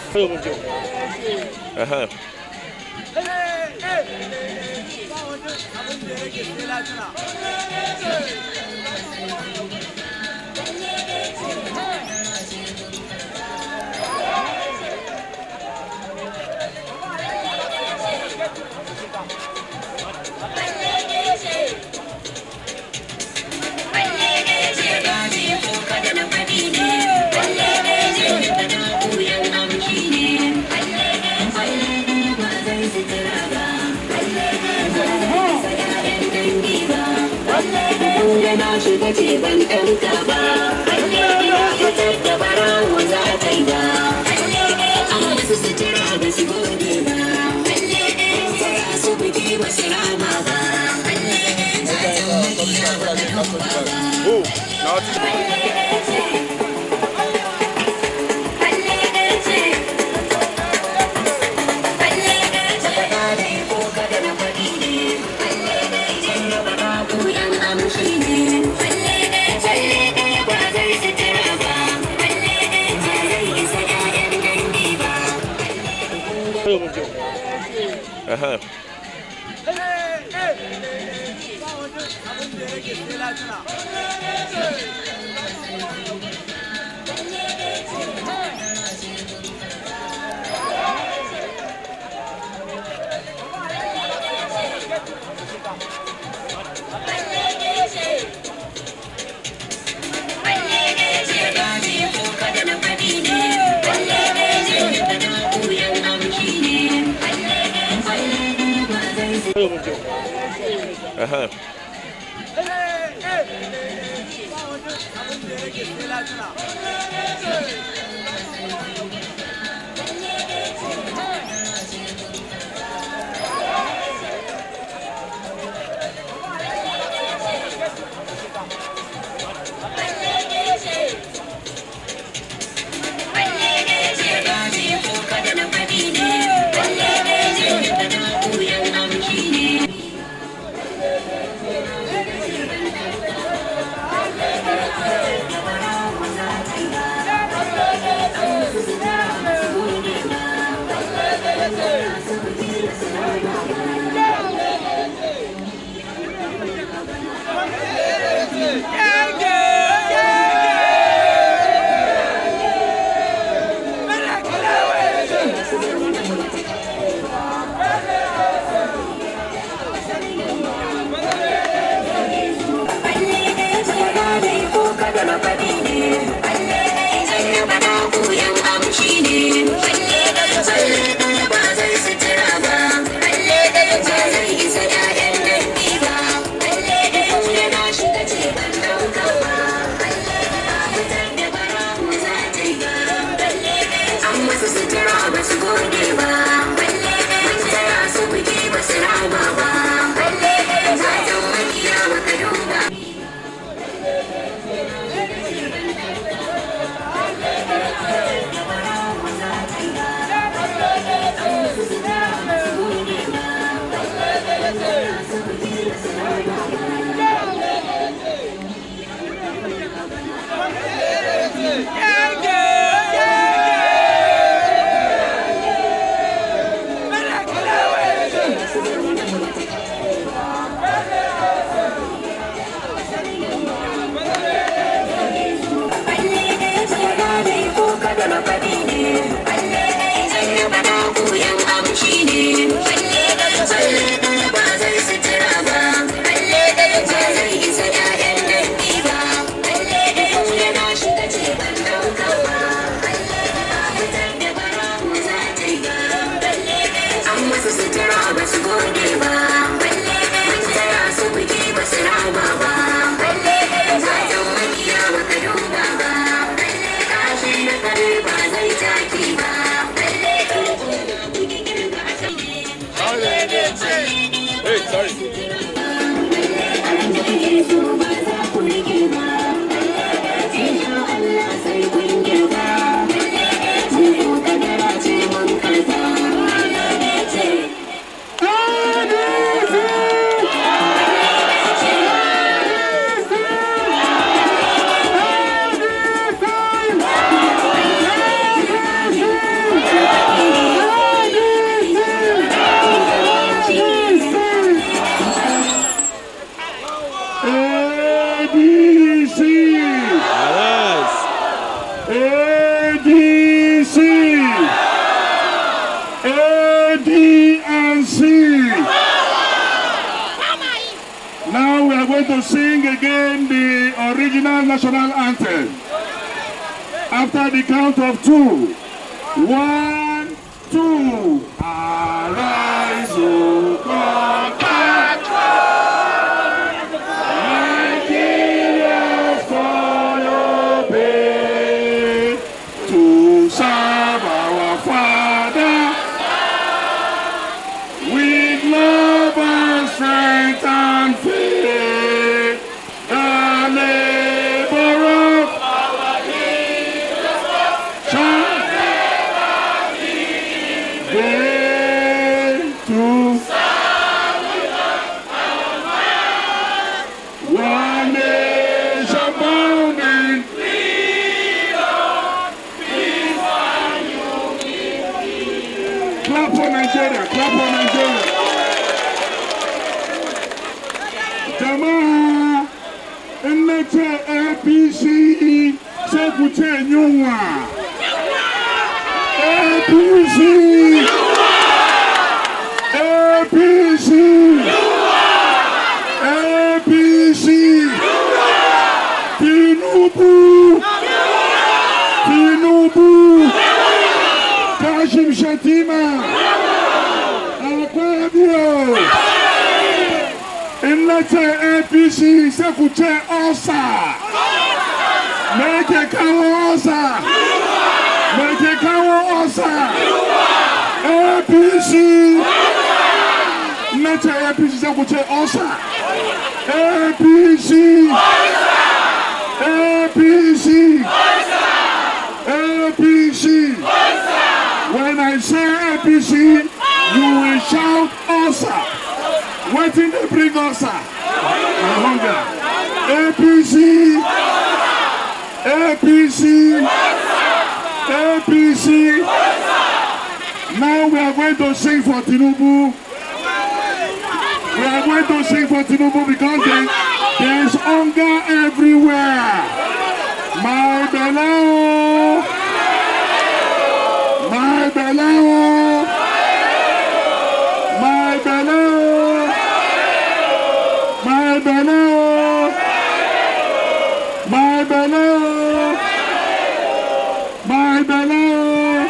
Aha. Aha. Aha. to sing again the original national anthem. After the count of 2. 1, 2. Arise, O compatriot, Nigerians for your pay, to serve our Father with love and strength and faith. The labor of our heroes shall never be in vain. To serve with our mind, one nation bound in freedom, peace and unity. Clap for Nigeria, clap for Nigeria. Jamaa, nneche APC, sekute nyunwa. APC, APC, APC, Tinubu, Tinubu, Kashim Shettima, Akwadio. Nneche APC, sekute Osa. Make it kawo Osa. Make it kawo Osa. APC. Nneche APC, sekute Osa. APC. APC. APC. When I say APC, you will shout Osa. Waiting to bring us hunger. APC, APC, APC. Now we are going to sing for Tinubu. We are going to sing for Tinubu because there is hunger everywhere. My belao, my belao, my belao. My belao, my belao, my belao.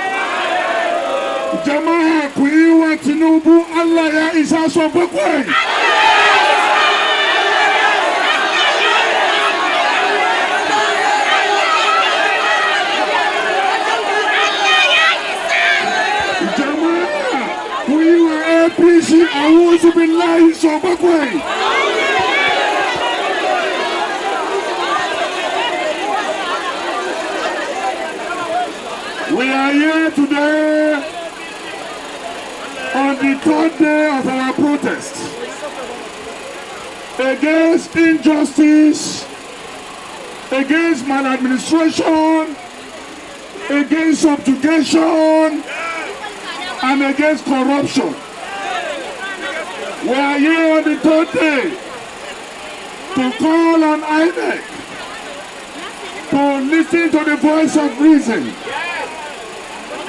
Jamaa kuiwa Tinubu, Allah ya isa sobokwe. Jamaa kuiwa APC, auzu billahi sobokwe. We are here today on the 3rd day of our protest against injustice, against maladministration, against subjugation, and against corruption. We are here on the 3rd day to call on INEC to listen to the voice of reason,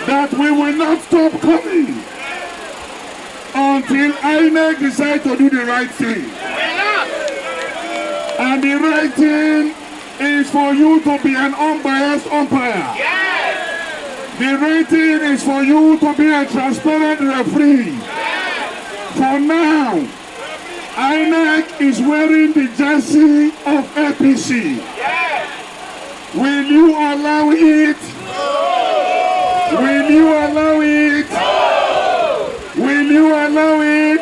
that we will not stop coming until INEC decide to do the right thing. And the right thing is for you to be an unbiased umpire. The right thing is for you to be a transparent referee. For now, INEC is wearing the jersey of APC. Will you allow it? Will you allow it? Will you allow it?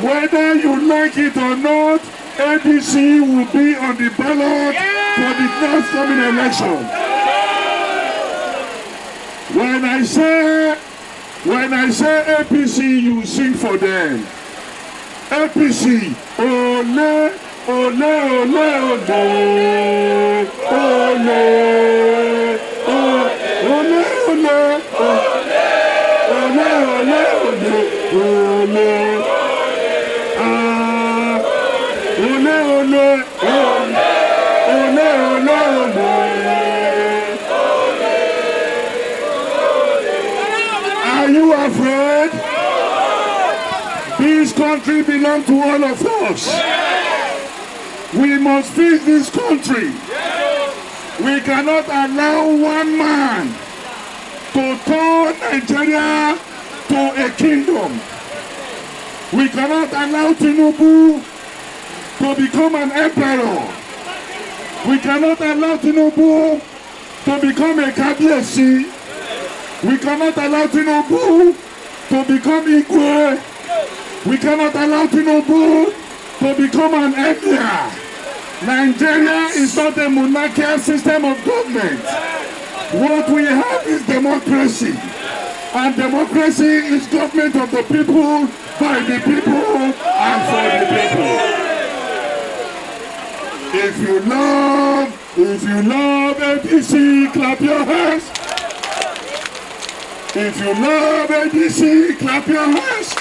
Whether you like it or not, ADC will be on the ballot for the next coming election. When I say APC, you sing for them. APC, ole, ole, ole, ole, ole, ole, are you afraid? This country belongs to all of us. We must fix this country. We cannot allow one man to turn Nigeria to a kingdom. We cannot allow Tinubu to become an emperor. We cannot allow Tinubu to become a Kabiyesi. We cannot allow Tinubu to become Igwe. We cannot allow Tinubu to become an emir. Nigeria is not a monarchical system of government. What we have is democracy. And democracy is government of the people, by the people, and for the people. If you love ADC, clap your hands. If you love ADC, clap your hands.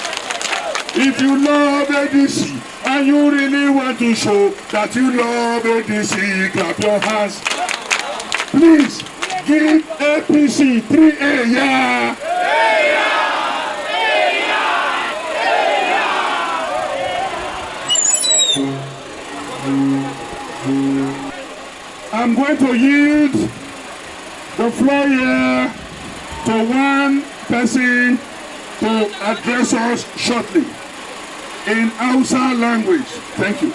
If you love ADC and you really want to show that you love ADC, clap your hands. Please give APC 3A, yeah. I'm going to yield the floor here to one person to address us shortly in Hausa language. Thank you.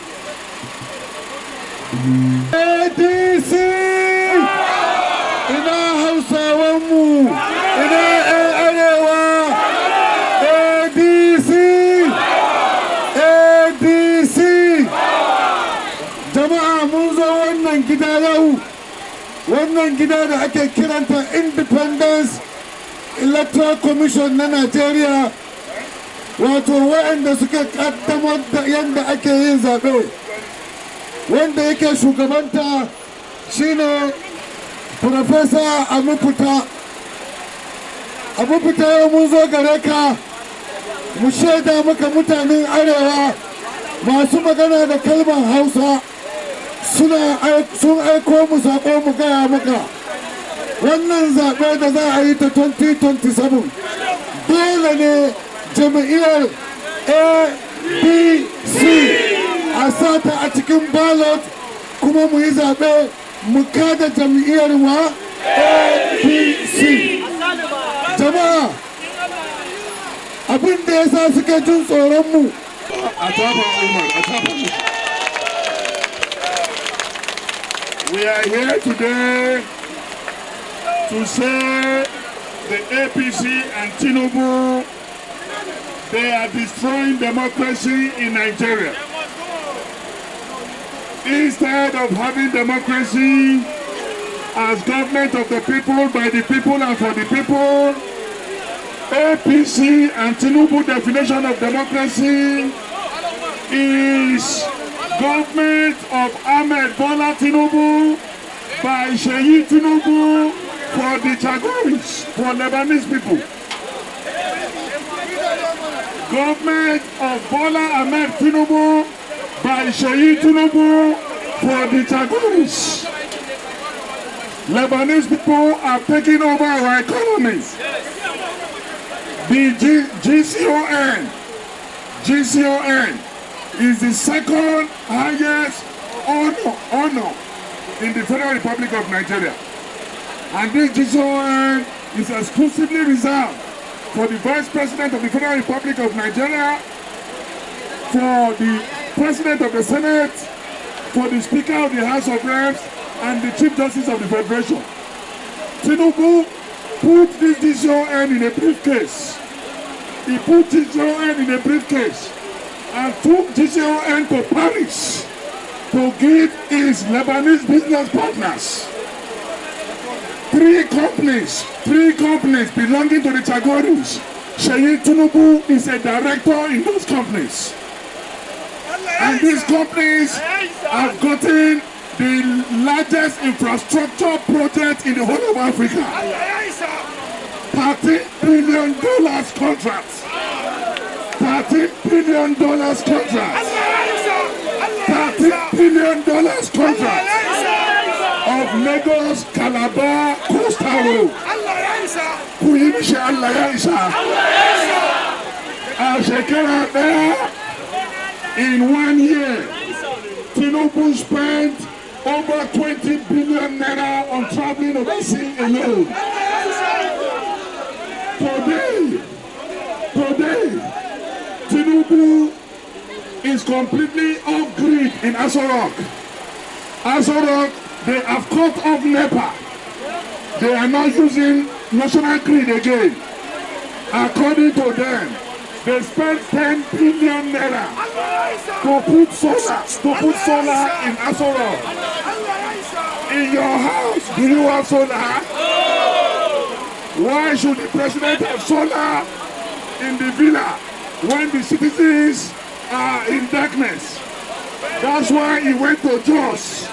ADC! Ina Hausawanmu! Ina Arewa! ADC! ADC! Jama'a mun zo wannan gida yau, wannan gida da ake kiranta Independence Electoral Commission na Nigeria, wato waɗanda suka kaddamar da yadda ake yin zaɓe. Wanda yake shugabanta shine Professor Amufuta. Amufuta yau mun zo gare ka mu shaida maka mutanen Arewa masu magana da kalmar Hausa sun aiko mu saƙo mu gaya maka. Wannan zaɓe da za a yi ta 2027 dole ne jam'iyyar ADC a sata a cikin ballot kuma mu yi zaɓe mu kada jam'iyyar wa ADC. Jama'a abin da ya sa suke jin tsoron mu. We are here today to say the APC and Tinubu, they are destroying democracy in Nigeria. Instead of having democracy as government of the people, by the people and for the people, APC and Tinubu definition of democracy is government of Ahmed Bola Tinubu by Seyi Tinubu for the Chagouris, for Lebanese people. Government of Bola Ahmed Tinubu by Seyi Tinubu for the Chagouris. Lebanese people are taking over our economy. The GCON is the second highest honor in the Federal Republic of Nigeria. And this GCON is exclusively reserved for the Vice President of the Federal Republic of Nigeria, for the President of the Senate, for the Speaker of the House of Reps, and the Chief Justice of the Federation. Tinubu put this GCON in a briefcase. He put GCON in a briefcase and took GCON to Paris to give his Lebanese business partners. Three companies belonging to the Chagouris. Seyi Tinubu is a director in those companies. And these companies have gotten the largest infrastructure project in the whole of Africa. $30 billion contracts. $30 billion contracts. $30 billion contracts of Lagos-Calabar coastal road. In 1 year, Tinubu spent over 20 billion naira on traveling overseas alone. Today, Tinubu is completely off grid in Aso Rock. Aso Rock, they have cut off NEPA. They are not using national grid again. According to them, they spent 10 billion naira to put solar in Aso Rock. In your house, do you have solar? Why should the president have solar in the villa when the citizens are in darkness? That's why he went to Jos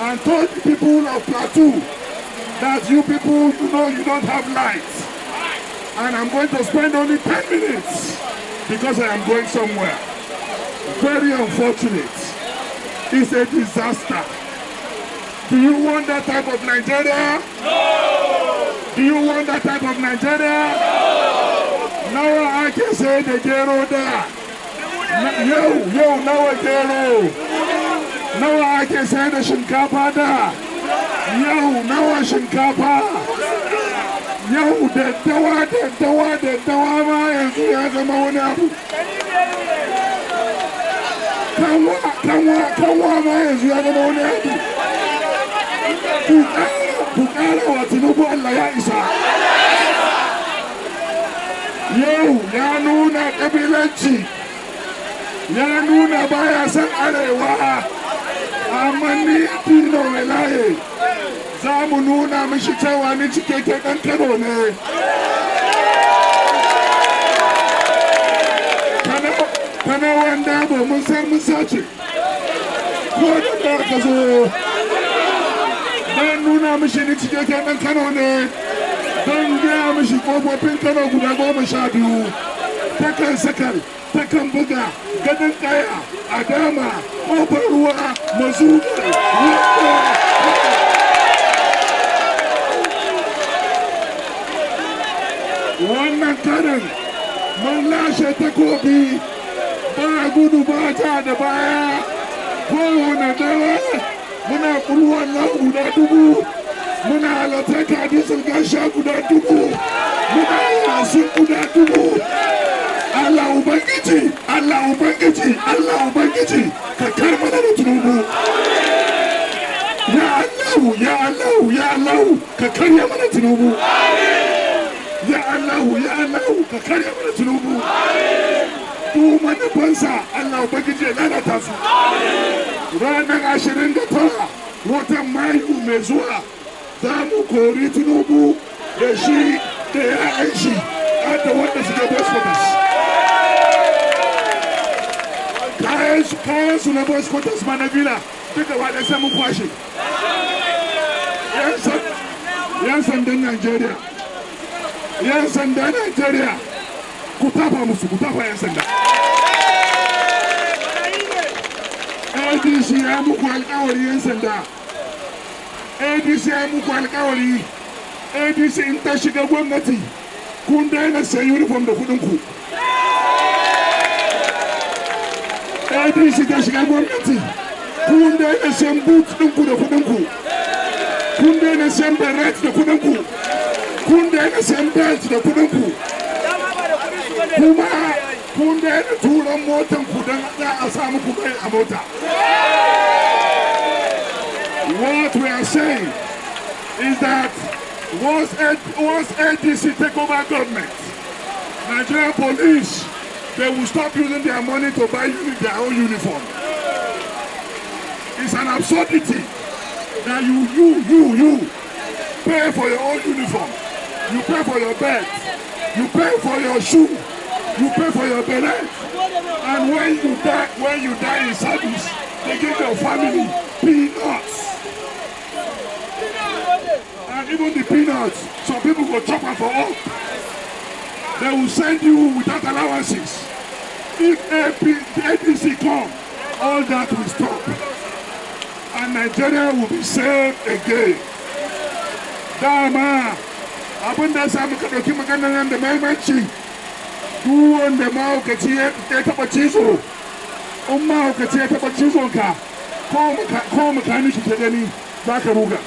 and told the people of Plateau that you people, you know, you don't have lights. And I'm going to spend only 10 minutes because I am going somewhere. Very unfortunate. It's a disaster. Do you want that type of Nigeria? No! Do you want that type of Nigeria? No! Now I can say the Gero there. Yo, now a Gero. Now I can say the Shinkapa there. Yo, now a Shinkapa. Yo, the dawa ma yanzu ya zama wani abu. Kanwa ma yanzu ya zama wani abu. Bukara wa Tinubu Allah ya isa. Yau ya nuna kabilanci, ya nuna baya san arewa, amma ni Dino welaye. Za mu nuna mishi cewa ni cikakken ɗan Kano ne. Kana wanda ba mun san mun sace. Ko da ka zo. Dan nuna mishi ni cikakken ɗan Kano ne. Dan gaya mishi ƙofofin Kano guda 12. Takan sakal, takan buga, gadon kaya, adama, ƙofar ruwa, mazugar, ruwa. Wannan karin mun lashe takobi ba gudu ba ta da baya kowane dare muna kulwan nan guda 1000 muna halatta hadisin gasha guda 1000 muna yasin guda 1000 Allah Ubangiji ka kar mana da Tinubu ya Allah ka karya mana Tinubu Ya Allah, ka karya mana Tinubu. Duk manufansa Allah Ubangiji ya lalata su. Ranar 29 watan Mayu mai zuwa za mu kori Tinubu da shi da ya'yan shi har da wanda suke boys quarters. Kayan su na boys quarters ma na villa duka waɗanda sai mun kwashe. Yan sandan Najeriya. Yan sanda Najeriya ku tafa musu, ku tafa yan sanda. ADC ya muku alƙawari yan sanda. ADC ya muku alƙawari. ADC in ta shiga gwamnati kun daina sayi uniform da kuɗinku. ADC ta shiga gwamnati kun daina sayan boots ɗinku da kuɗinku. Kun daina sayan beret da kuɗinku. Kun daina sayan belt da kuɗinku. Kuma kun daina turan motan ku don za a sa muku kai a mota. What we are saying is that once ADC take over government, Nigerian police, they will stop using their money to buy their own uniform. It's an absurdity that you pay for your own uniform. You pay for your belt, you pay for your shoe, you pay for your beret, and when you die in service, they give your family peanuts. And even the peanuts, some people will chop them for up. They will send you without allowances. If APC come, all that will stop. And Nigeria will be saved again. Dama. Abin da sa muka ɗauki maganar nan da mahimmanci duk wanda mahaukaci ya taɓa cizo in mahaukaci ya taɓa cizonka ko makaniki ke gani za ka ruga,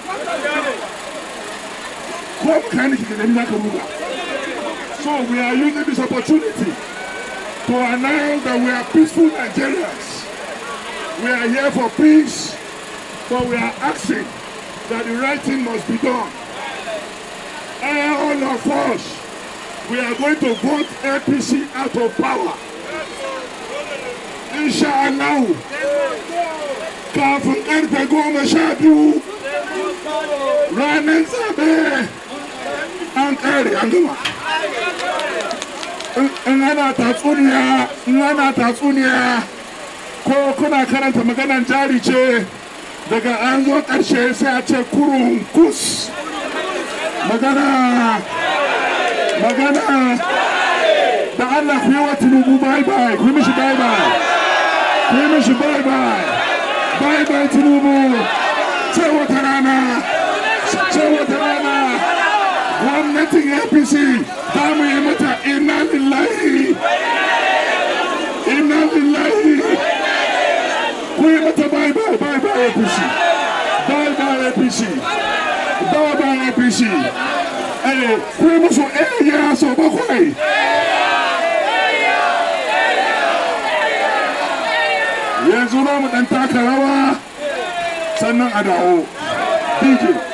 ko makaniki ke gani za ka ruga. So we are using this opportunity to announce that we are peaceful Nigerians. We are here for peace, but we are asking that the right thing must be done. All of us, we are going to vote APC out of power. Inshallah, kafin karfe 12 ranar zabe an kare an gama. In ana tatsuniya ko kuna karanta maganan jari ce daga an zo ƙarshe sai a ce kurun kus. Magana da Allah ku yi wa Tinubu bye-bye, ku yi mishi bye-bye, ku yi mishi bye-bye, bye-bye Tinubu. Sai wata rana gwamnatin APC za mu yi mata inna lillahi ku yi mata bye-bye, bye-bye APC, bye-bye APC, bye-bye APC. Ku yi musu ya so bakwai. Yanzu za mu ɗan taka rawa sannan a dawo. DJ.